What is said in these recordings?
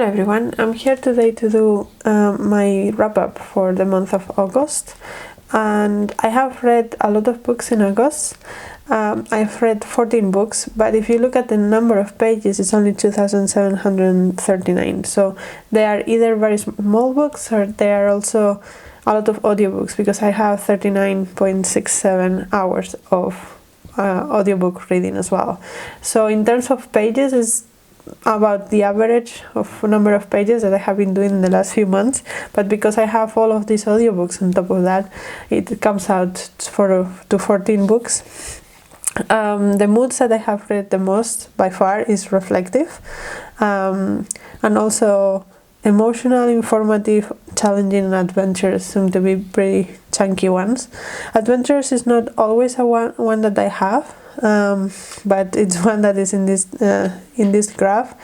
Hello everyone, I'm here today to do my wrap-up for the month of August, and I have read a lot of books in August. I've read 14 books, but if you look at the number of pages, it's only 2,739, so they are either very small books or they are also a lot of audiobooks, because I have 39.67 hours of audiobook reading as well. So in terms of pages, it's about the average of number of pages that I have been doing in the last few months, but because I have all of these audiobooks on top of that, it comes out to 14 books. The moods that I have read the most by far is reflective, and also emotional, informative, challenging, and adventures seem to be pretty chunky ones. Adventures is not always a one that I have, but it's one that is in this graph.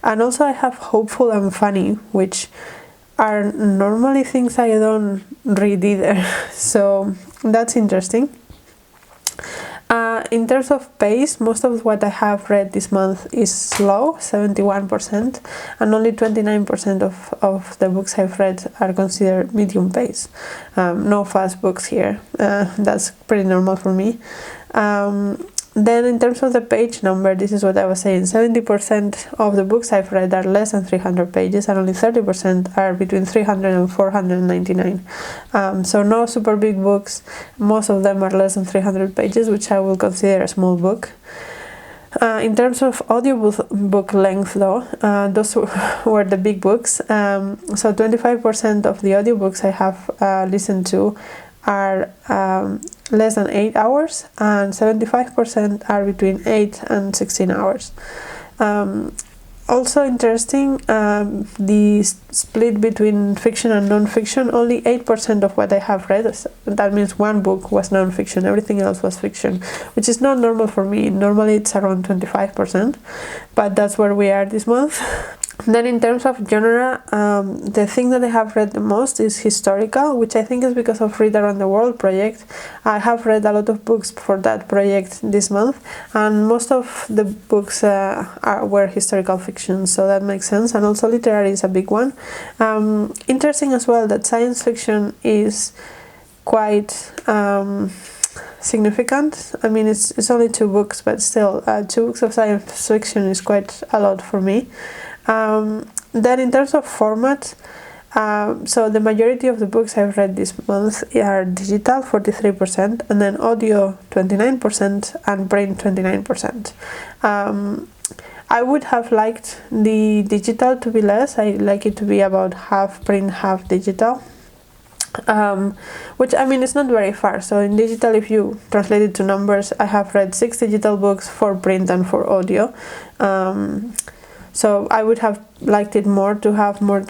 And also I have hopeful and funny, which are normally things I don't read either, so that's interesting. In terms of pace, most of what I have read this month is slow, 71%, and only 29% of the books I've read are considered medium pace. No fast books here. That's pretty normal for me. Then in terms of the page number, this is what I was saying. 70% of the books I've read are less than 300 pages, and only 30% are between 300 and 499. So no super big books. Most of them are less than 300 pages, which I will consider a small book. In terms of audiobook length, though, those were the big books. So 25% of the audiobooks I have listened to are less than 8 hours, and 75% are between 8 and 16 hours. Also interesting, the split between fiction and non-fiction. Only 8% of what I have read, that means one book, was non-fiction, everything else was fiction, which is not normal for me. Normally it's around 25%, but that's where we are this month. Then in terms of genre, the thing that I have read the most is historical, which I think is because of Read Around the World project. I have read a lot of books for that project this month, and most of the books were historical fiction, so that makes sense. And also literary is a big one. Interesting as well that science fiction is quite significant. I mean, it's only 2 books, but still 2 books of science fiction is quite a lot for me. Then in terms of format, so the majority of the books I've read this month are digital, 43%, and then audio 29%, and print 29%. I would have liked the digital to be less. I like it to be about half print, half digital. Which, I mean, it's not very far. So in digital, if you translate it to numbers, I have read 6 digital books, 4 print and 4 audio. So I would have liked it more to have more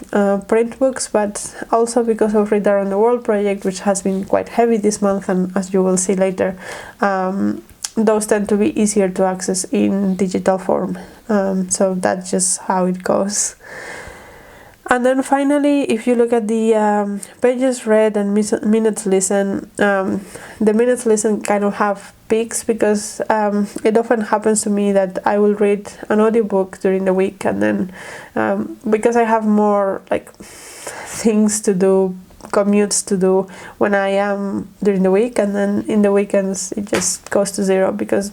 print books, but also because of Read Around the World project, which has been quite heavy this month, and as you will see later, those tend to be easier to access in digital form. So that's just how it goes. And then finally, if you look at the pages read and minutes listened, the minutes listened kind of have peaks, because it often happens to me that I will read an audiobook during the week, and then because I have more like things to do, commutes to do when I am during the week, and then in the weekends it just goes to 0 because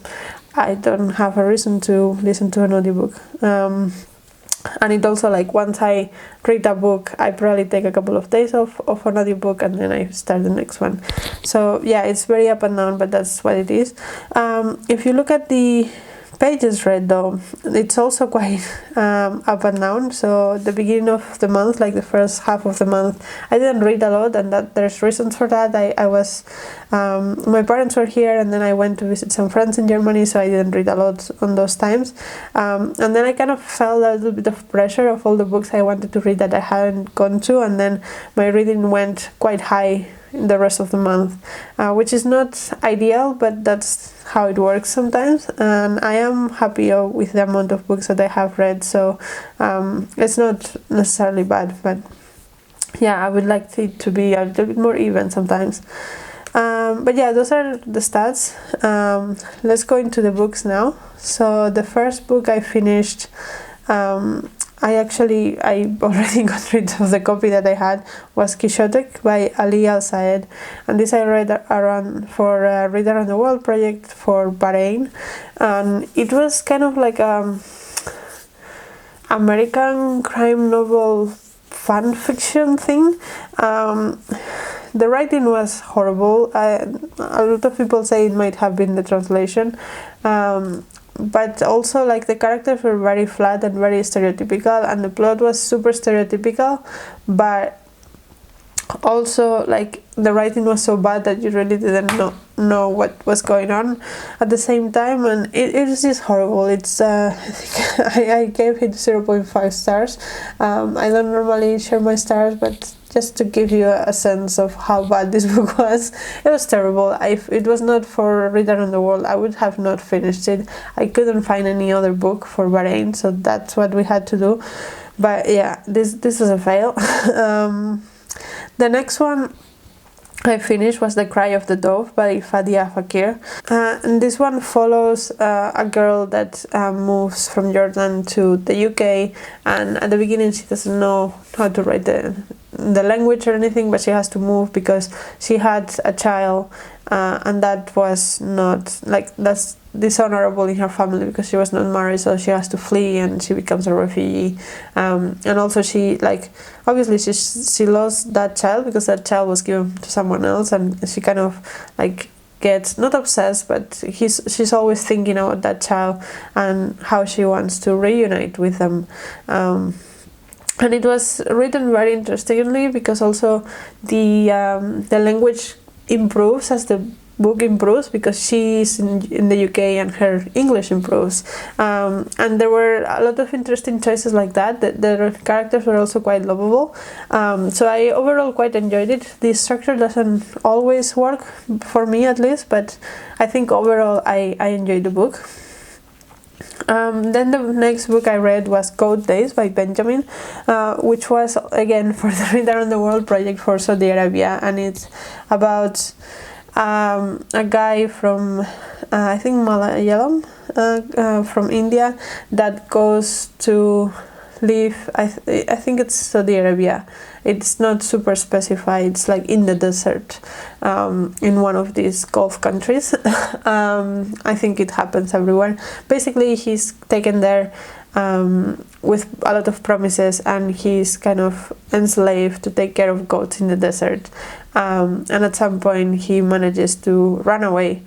I don't have a reason to listen to an audiobook. And it also, like, once I read a book, I probably take a couple of days off of an audiobook, and then I start the next one. So yeah, it's very up and down, but that's what it is. If you look at the pages read, though, it's also quite up and down. So the beginning of the month, like the first half of the month, I didn't read a lot, and that there's reasons for that. I was my parents were here, and then I went to visit some friends in Germany, so I didn't read a lot on those times. And then I kind of felt a little bit of pressure of all the books I wanted to read that I hadn't gone to, and then my reading went quite high in the rest of the month, which is not ideal, but that's how it works sometimes. And I am happy with the amount of books that I have read, so it's not necessarily bad, but yeah, I would like it to be a little bit more even sometimes. But yeah, those are the stats. Let's go into the books now. So the first book I finished I already got rid of the copy that I had, was QuixotiQ by Ali Al Saeed, and this I read for Read Around the World project for Bahrain, and it was kind of like American crime novel fan fiction thing. The writing was horrible. A lot of people say it might have been the translation, but also like the characters were very flat and very stereotypical, and the plot was super stereotypical, but also like the writing was so bad that you really didn't know what was going on at the same time, and it is just horrible. It's I think I gave it 0.5 stars. I don't normally share my stars, but just to give you a sense of how bad this book was, it was terrible. If it was not for Read Around the World, I would have not finished it. I couldn't find any other book for Bahrain, so that's what we had to do. But yeah, this is a fail. The next one I finished was The Cry of the Dove by Fadia Fakir. And this one follows a girl that moves from Jordan to the UK, and at the beginning she doesn't know how to write the language or anything, but she has to move because she had a child, and that was not, like, that's dishonorable in her family because she was not married, so she has to flee and she becomes a refugee. And also she, like, obviously she lost that child because that child was given to someone else, and she kind of like gets not obsessed, but she's always thinking about that child and how she wants to reunite with them. And it was written very interestingly because also the language improves as the book improves, because she's in the UK and her English improves, and there were a lot of interesting choices like that. The characters were also quite lovable, so I overall quite enjoyed it. The structure doesn't always work for me, at least, but I think overall I enjoyed the book. Then the next book I read was Code Days by Benjamin, which was again for the Read Around the World project for Saudi Arabia, and it's about a guy from I think Malayalam, from India, that goes to live, I think it's Saudi Arabia. It's not super specified. It's like in the desert, in one of these Gulf countries. I think it happens everywhere. Basically, he's taken there with a lot of promises, and he's kind of enslaved to take care of goats in the desert. And at some point he manages to run away,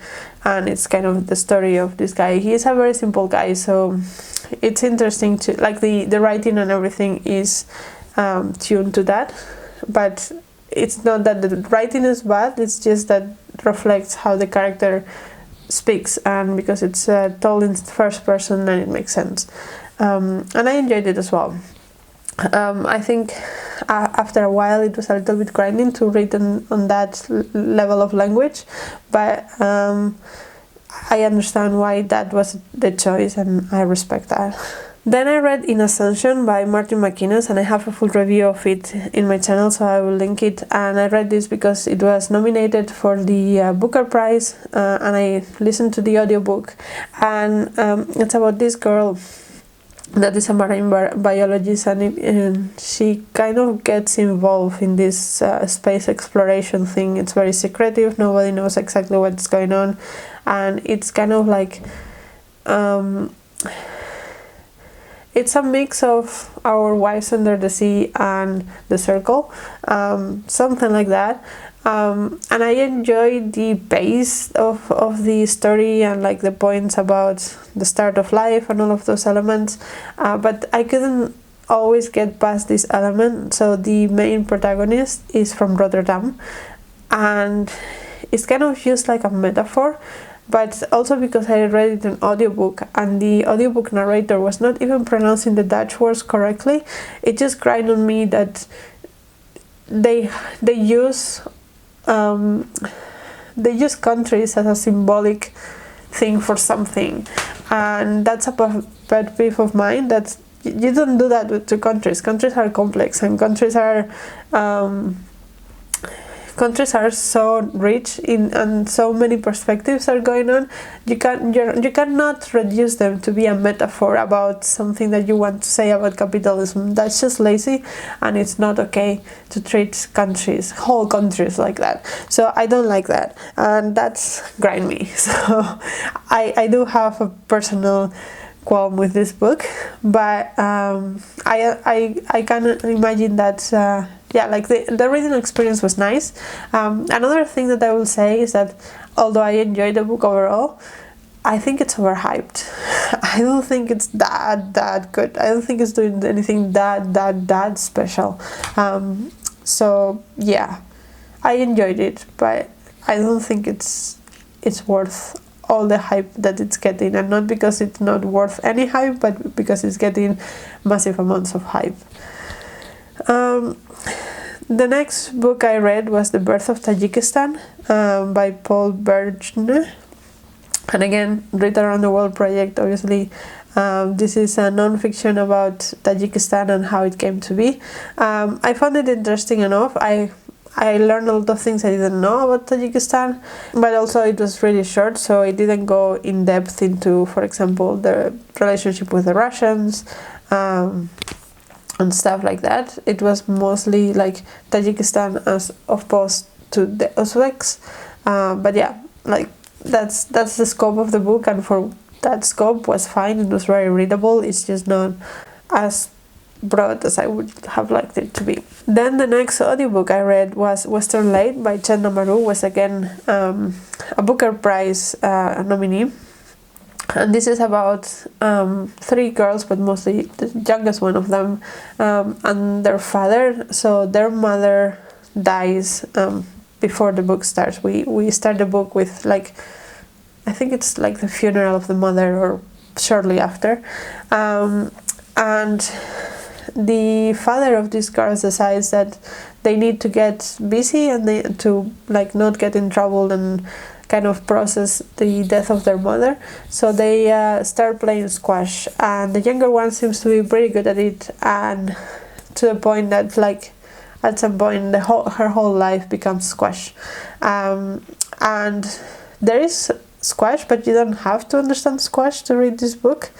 and it's kind of the story of this guy. He is a very simple guy, so it's interesting to, like, the writing and everything is tuned to that, but it's not that the writing is bad, it's just that it reflects how the character speaks, and because it's told in first person, then it makes sense. And I enjoyed it as well. I think after a while it was a little bit grinding to read on that level of language, but I understand why that was the choice, and I respect that. Then I read In Ascension by Martin McInnes, and I have a full review of it in my channel, so I will link it. And I read this because it was nominated for the Booker Prize, and I listened to the audiobook, and it's about this girl that is a marine biologist, and she kind of gets involved in this space exploration thing. It's very secretive, nobody knows exactly what's going on, and it's kind of like it's a mix of Our Wives Under the Sea and The Circle, something like that. And I enjoyed the pace of the story and like the points about the start of life and all of those elements, but I couldn't always get past this element. So the main protagonist is from Rotterdam, and it's kind of used like a metaphor, but also because I read it in audiobook, and the audiobook narrator was not even pronouncing the Dutch words correctly. It just grinded on me that they use countries as a symbolic thing for something, and that's a pet peeve of mine, that you don't do that to countries. Countries are complex, and countries are countries are so rich and so many perspectives are going on. You cannot reduce them to be a metaphor about something that you want to say about capitalism. That's just lazy, and it's not okay to treat whole countries like that. So I don't like that, and that's grind me. So I do have a personal qualm with this book, but I can imagine that like the reading experience was nice. Another thing that I will say is that although I enjoyed the book overall, I think it's overhyped. I don't think it's that good. I don't think it's doing anything that special. So yeah, I enjoyed it, but I don't think it's worth all the hype that it's getting, and not because it's not worth any hype, but because it's getting massive amounts of hype. The next book I read was The Birth of Tajikistan by Paul Bergne, and again, Read Around the World project. Obviously, this is a non-fiction about Tajikistan and how it came to be. I found it interesting enough. I learned a lot of things I didn't know about Tajikistan, but also it was really short, so it didn't go in depth into, for example, the relationship with the Russians and stuff like that. It was mostly like Tajikistan as opposed to the Uzbeks, but yeah, like that's the scope of the book, and for that scope was fine. It was very readable. It's just not as broad as I would have liked it to be. Then the next audiobook I read was Western Light by Chanda Maru, was again a Booker Prize nominee, and this is about 3 girls, but mostly the youngest one of them, and their father. So their mother dies before the book starts. We start the book with, like, I think it's like the funeral of the mother or shortly after, and the father of these girls decides that they need to get busy and they to like not get in trouble and kind of process the death of their mother. So they start playing squash, and the younger one seems to be pretty good at it, and to the point that, like, at some point her whole life becomes squash. And there is squash, but you don't have to understand squash to read this book.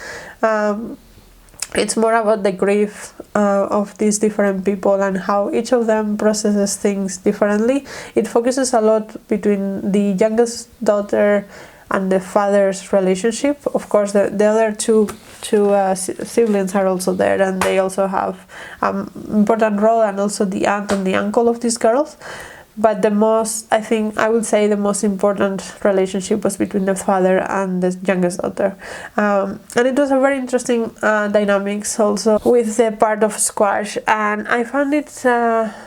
It's more about the grief of these different people and how each of them processes things differently. It focuses a lot between the youngest daughter and the father's relationship. Of course, the other two siblings are also there, and they also have an important role, and also the aunt and the uncle of these girls. But I would say the most important relationship was between the father and the youngest daughter. And it was a very interesting dynamics also with the part of squash. And I found it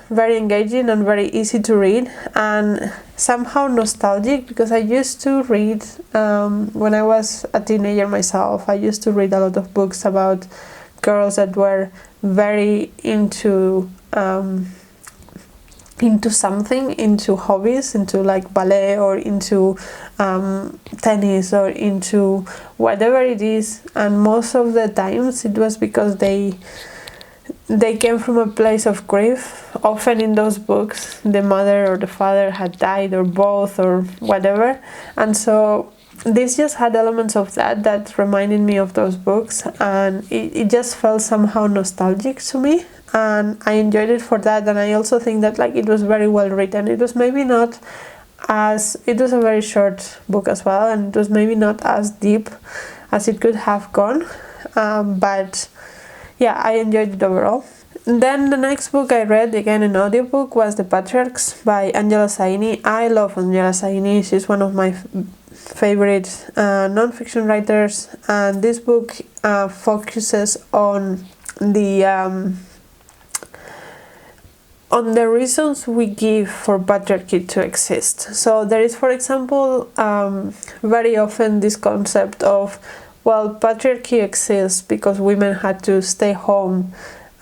very engaging and very easy to read, and somehow nostalgic, because I used to read, when I was a teenager myself, I used to read a lot of books about girls that were very into something, into hobbies, into like ballet, or into tennis, or into whatever it is, and most of the times it was because they came from a place of grief. Often in those books the mother or the father had died, or both, or whatever, and so this just had elements of that reminded me of those books, and it just felt somehow nostalgic to me, and I enjoyed it for that. And I also think that, like, it was very well written. It was maybe not it was a very short book as well, and it was maybe not as deep as it could have gone, but yeah, I enjoyed it overall. Then the next book I read, again an audiobook, was The Patriarchs by Angela Saini. I love Angela Saini. She's one of my favorite non-fiction writers, and this book focuses on the reasons we give for patriarchy to exist. So there is, for example, very often this concept of, well, patriarchy exists because women had to stay home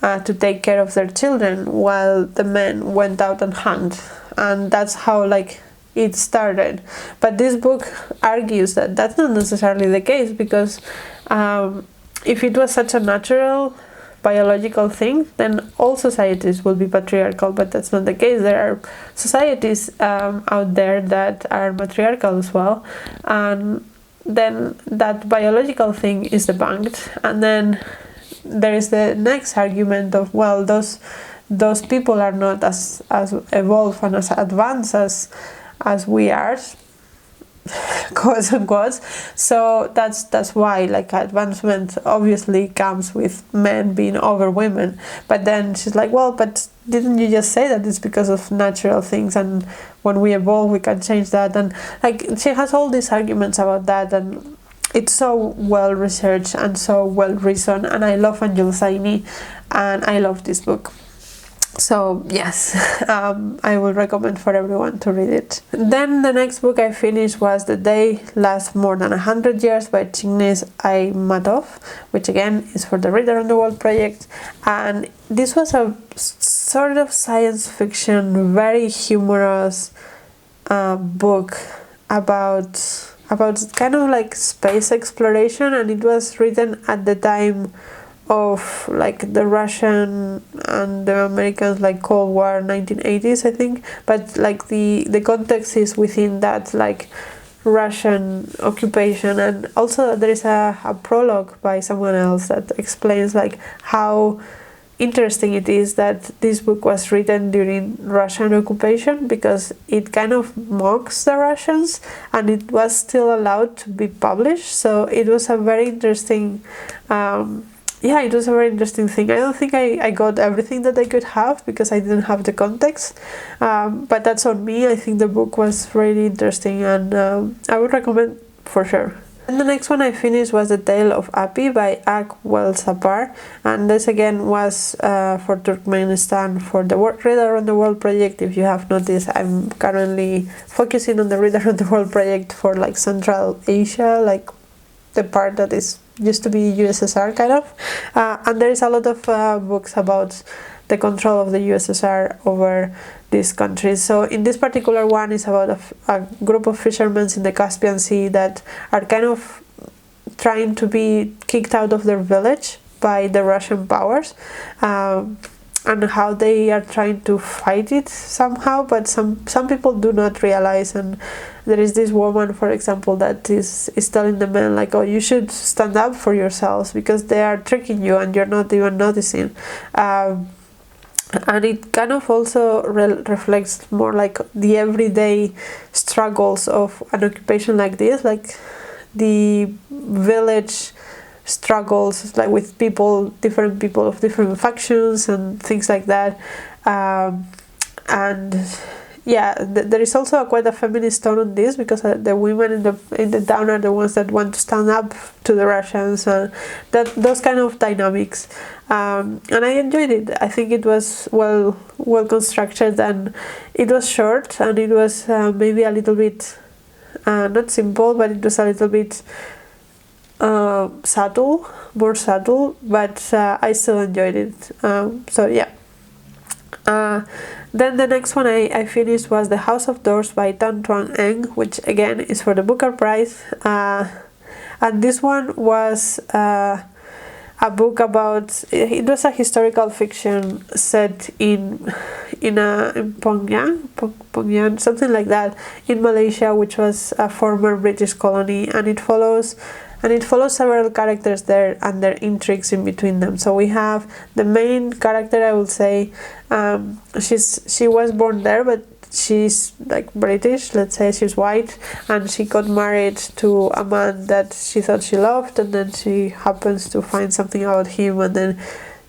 to take care of their children while the men went out and hunt, and that's how, like, it started. But this book argues that that's not necessarily the case, because if it was such a natural biological thing, then all societies will be patriarchal, but that's not the case. There are societies out there that are matriarchal as well, and then that biological thing is debunked, and then there is the next argument of, well, those people are not as evolved and as advanced as we are, quotes unquote. So that's why, like, advancement obviously comes with men being over women. But then she's like, well, but didn't you just say that it's because of natural things, and when we evolve we can change that? And like, she has all these arguments about that, and it's so well researched and so well reasoned, and I love Saini, and I love this book. So yes, I will recommend for everyone to read it. Then the next book I finished was The Day Lasts More Than 100 Years by Chingiz Aïtmatov, which again is for the Reader on the World project. And this was a sort of science fiction, very humorous book about kind of like space exploration, and it was written at the time of like the Russian and the Americans, like Cold War, 1980s, I think. But like the context is within that, like, Russian occupation. And also there is a prologue by someone else that explains like how interesting it is that this book was written during Russian occupation, because it kind of mocks the Russians and it was still allowed to be published. So it was a very interesting it was a very interesting thing. I don't think I got everything that I could have because I didn't have the context, but that's on me. I think the book was really interesting, and I would recommend for sure. And the next one I finished was The Tale of Aypi by Welsapar, and this again was for Turkmenistan for the Reader on the World project. If you have noticed, I'm currently focusing on the Reader on the World project for like Central Asia, like the part that is used to be USSR kind of, and there is a lot of books about the control of the USSR over these countries. So in this particular one is about a group of fishermen in the Caspian Sea that are kind of trying to be kicked out of their village by the Russian powers, and how they are trying to fight it somehow, but some people do not realize. And there is this woman, for example, that is telling the men like, oh, you should stand up for yourselves because they are tricking you and you're not even noticing. And it kind of also reflects more like the everyday struggles of an occupation like this, like the village struggles, like with different people of different factions and things like that. And yeah, there is also quite a feminist tone on this, because the women in the town are the ones that want to stand up to the Russians, and those kind of dynamics. And I enjoyed it. I think it was well constructed, and it was short, and it was maybe a little bit not simple, but it was a little bit more subtle, but I still enjoyed it. So yeah. Then the next one I finished was The House of Doors by Tan Truong Eng, which again is for the Booker Prize. And this one was a book about, it was a historical fiction set in Penang, something like that, in Malaysia, which was a former British colony, and it follows several characters there and their intrigues in between them. So we have the main character, I would say, she was born there, but she's like British, let's say she's white, and she got married to a man that she thought she loved, and then she happens to find something about him, and then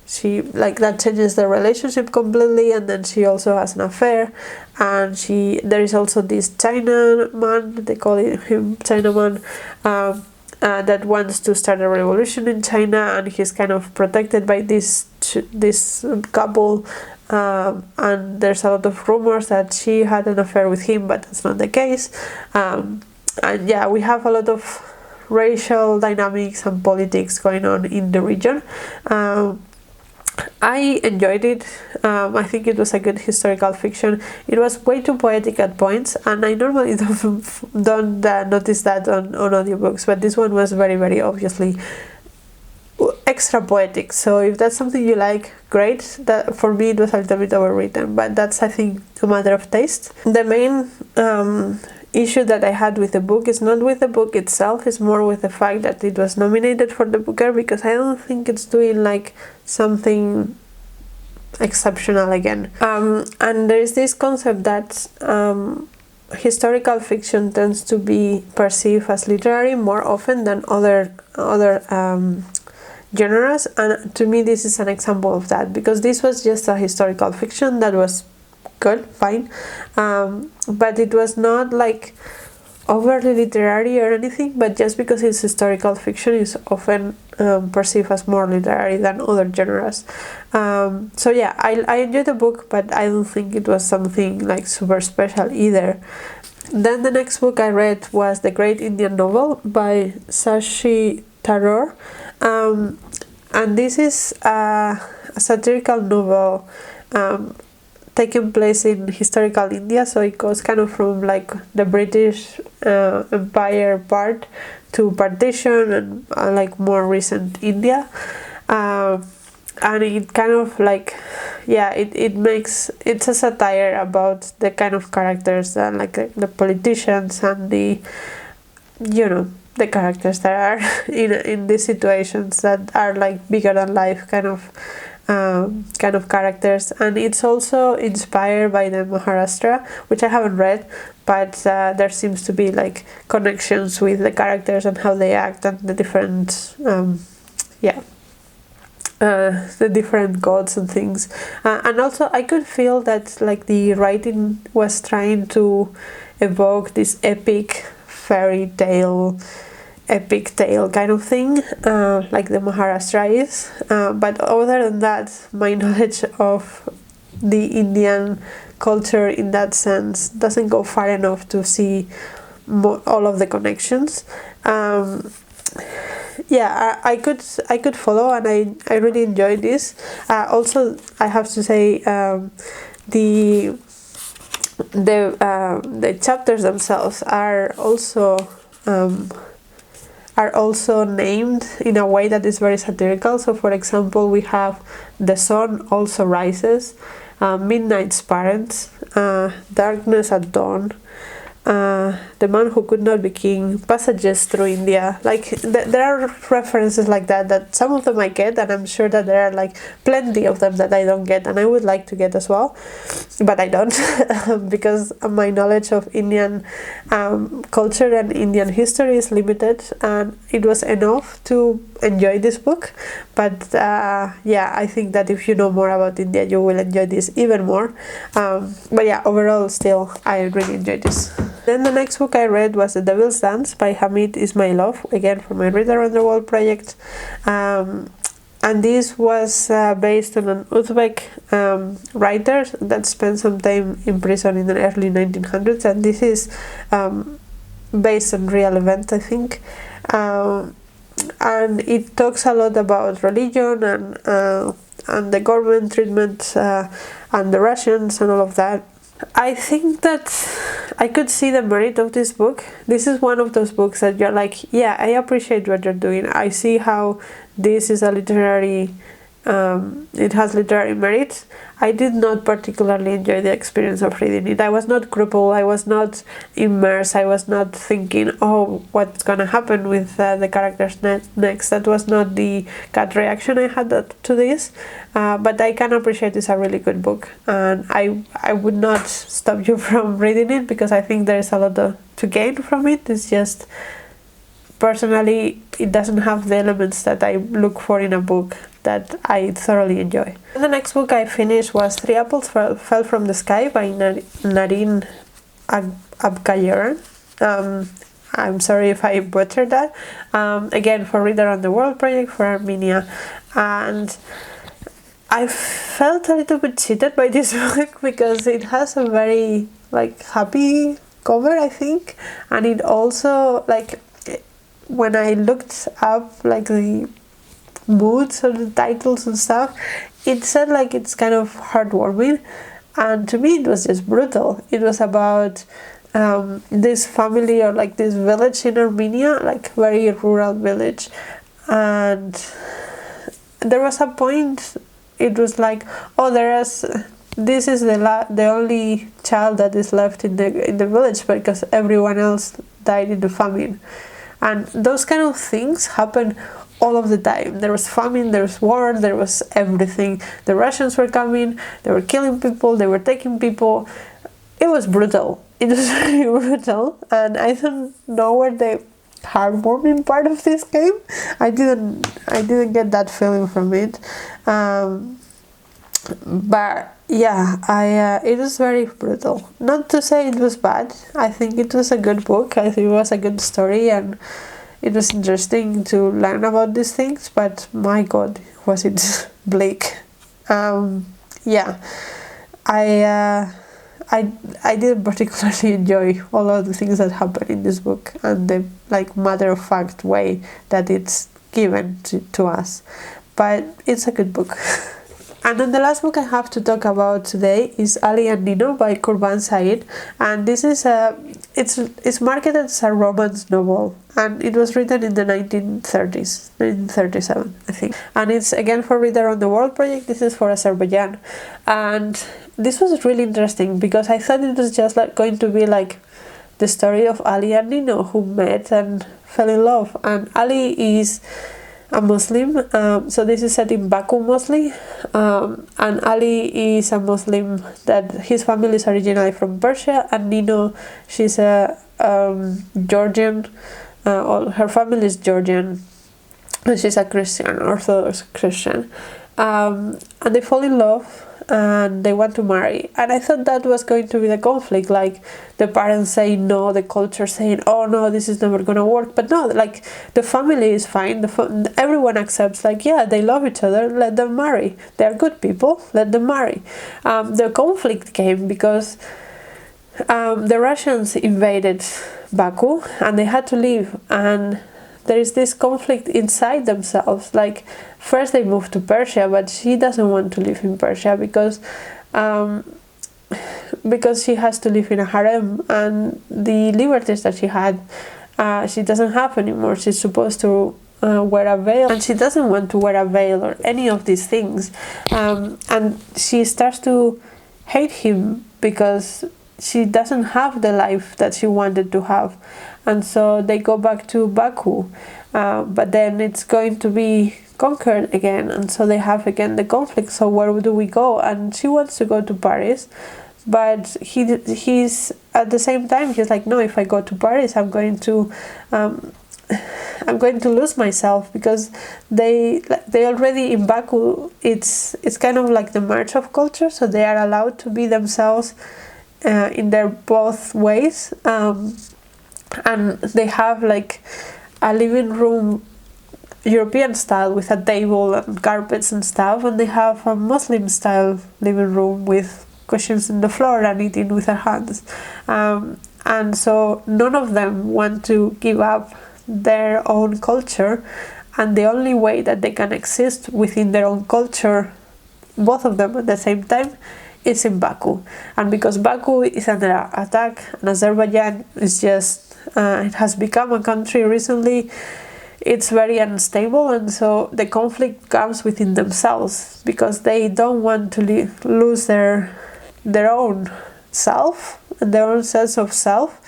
she, like, that changes the relationship completely, and then she also has an affair. And there is also this Chinaman, they call him Chinaman, that wants to start a revolution in China, and he's kind of protected by this couple, and there's a lot of rumors that she had an affair with him, but that's not the case. And yeah, we have a lot of racial dynamics and politics going on in the region. I enjoyed it. I think it was a good historical fiction. It was way too poetic at points, and I normally don't notice that on audiobooks, but this one was very, very obviously extra poetic. So if that's something you like, great. That for me it was a little bit overwritten, but that's, I think, a matter of taste. The main issue that I had with the book is not with the book itself, it's more with the fact that it was nominated for the Booker, because I don't think it's doing like something exceptional again. And there is this concept that historical fiction tends to be perceived as literary more often than other genres, and to me this is an example of that, because this was just a historical fiction that was good, fine, but it was not like overly literary or anything, but just because it's historical fiction is often perceived as more literary than other genres. So yeah, I enjoyed the book, but I don't think it was something like super special either. Then the next book I read was The Great Indian Novel by Shashi Tharoor, and this is a satirical novel taking place in historical India, so it goes kind of from like the British Empire part to partition and like more recent India, and it kind of like, yeah, it's a satire about the kind of characters and like the politicians and the, you know, the characters that are in these situations that are like bigger than life kind of characters. And it's also inspired by the Maharashtra, which I haven't read, but there seems to be like connections with the characters and how they act and the different the different gods and things, and also I could feel that like the writing was trying to evoke this epic tale kind of thing, like the Maharashtra is, but other than that, my knowledge of the Indian culture in that sense doesn't go far enough to see all of the connections. Yeah, I could follow, and I really enjoyed this. Also, I have to say, the chapters themselves are also named in a way that is very satirical. So, for example, we have The Sun Also Rises, Midnight's Parents, Darkness at Dawn, The Man Who Could Not Be King, Passages Through India. Like there are references like that some of them I get, and I'm sure that there are like plenty of them that I don't get, and I would like to get as well, but I don't because my knowledge of Indian culture and Indian history is limited, and it was enough to enjoy this book. But yeah, I think that if you know more about India, you will enjoy this even more. But yeah, overall, still, I really enjoyed this. Then the next book I read was The Devil's Dance by Hamid Ismailov, again from my Read Around the World project. And this was based on an Uzbek writer that spent some time in prison in the early 1900s, and this is based on real events, I think. And it talks a lot about religion and the government treatment and the Russians and all of that. I think that I could see the merit of this book. This is one of those books that you're like, yeah, I appreciate what you're doing. I see how this is a literary, it has literary merit. I did not particularly enjoy the experience of reading it. I was not crippled, I was not immersed, I was not thinking, oh, what's gonna happen with the characters next. That was not the gut reaction I had to this, but I can appreciate it's a really good book, and I would not stop you from reading it because I think there is a lot to gain from it. It's just, personally, it doesn't have the elements that I look for in a book that I thoroughly enjoy. The next book I finished was Three Apples Fell from the Sky by Narine Abgaryan. I'm sorry if I butchered that. Again, for Read Around the World project for Armenia. And I felt a little bit cheated by this book because it has a very like happy cover, I think. And it also, like, when I looked up like the moods of the titles and stuff, it said like it's kind of heartwarming, and to me it was just brutal. It was about this family or like this village in Armenia, like very rural village, and there was a point, it was like, oh, this is the only child that is left in the village because everyone else died in the famine. And those kind of things happen all of the time. There was famine, there was war, there was everything. The Russians were coming, they were killing people, they were taking people. It was brutal. It was very brutal, and I don't know where the heartwarming part of this came. I didn't get that feeling from it. But yeah, it was very brutal. Not to say it was bad. I think it was a good book. I think it was a good story, and it was interesting to learn about these things. But my God, was it bleak? Yeah, I didn't particularly enjoy all of the things that happened in this book and the like matter-of-fact way that it's given to us. But it's a good book. And then the last book I have to talk about today is Ali and Nino by Kurban Saeed, and this is it's marketed as a romance novel, and it was written in the 1930s, 1937, I think. And it's again for Read Around the World project. This is for Azerbaijan, and this was really interesting because I thought it was just like going to be like the story of Ali and Nino who met and fell in love. And Ali is a Muslim, so this is set in Baku mostly, and Ali is a Muslim that his family is originally from Persia, and Nino, she's a Georgian, her family is Georgian, and she's a Christian, Orthodox Christian, and they fall in love and they want to marry. And I thought that was going to be the conflict, like the parents saying no, the culture saying, oh no, this is never gonna work. But no, like the family is fine, everyone accepts, like, yeah, they love each other, let them marry, they're good people, let them marry. The conflict came because the Russians invaded Baku and they had to leave, and there is this conflict inside themselves. Like, first they moved to Persia, but she doesn't want to live in Persia because she has to live in a harem, and the liberties that she had, she doesn't have anymore. She's supposed to wear a veil, and she doesn't want to wear a veil or any of these things. And she starts to hate him because she doesn't have the life that she wanted to have. And so they go back to Baku, but then it's going to be conquered again, and so they have again the conflict. So where do we go? And she wants to go to Paris, but he's at the same time he's like, no, if I go to Paris, I'm going to lose myself, because they already in Baku, it's kind of like the march of culture, so they are allowed to be themselves in their both ways. And they have like a living room European style with a table and carpets and stuff, and they have a Muslim style living room with cushions in the floor and eating with their hands. And so none of them want to give up their own culture, and the only way that they can exist within their own culture, both of them at the same time, is in Baku. And because Baku is under attack and Azerbaijan is just it has become a country recently, it's very unstable, and so the conflict comes within themselves because they don't want to lose their own self, their own sense of self.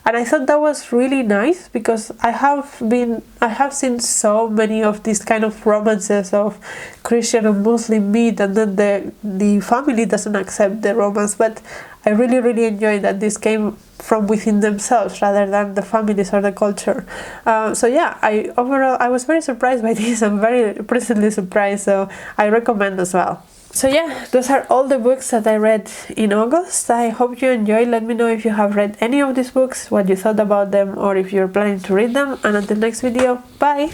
And I thought that was really nice, because I have seen so many of these kind of romances of Christian and Muslim meet, and then the family doesn't accept the romance. But I really, really enjoyed that this came from within themselves rather than the families or the culture. So yeah, overall I was very surprised by this. I'm very pleasantly surprised, so I recommend as well. So yeah, those are all the books that I read in August. I hope you enjoyed. Let me know if you have read any of these books, what you thought about them, or if you're planning to read them. And until next video, bye!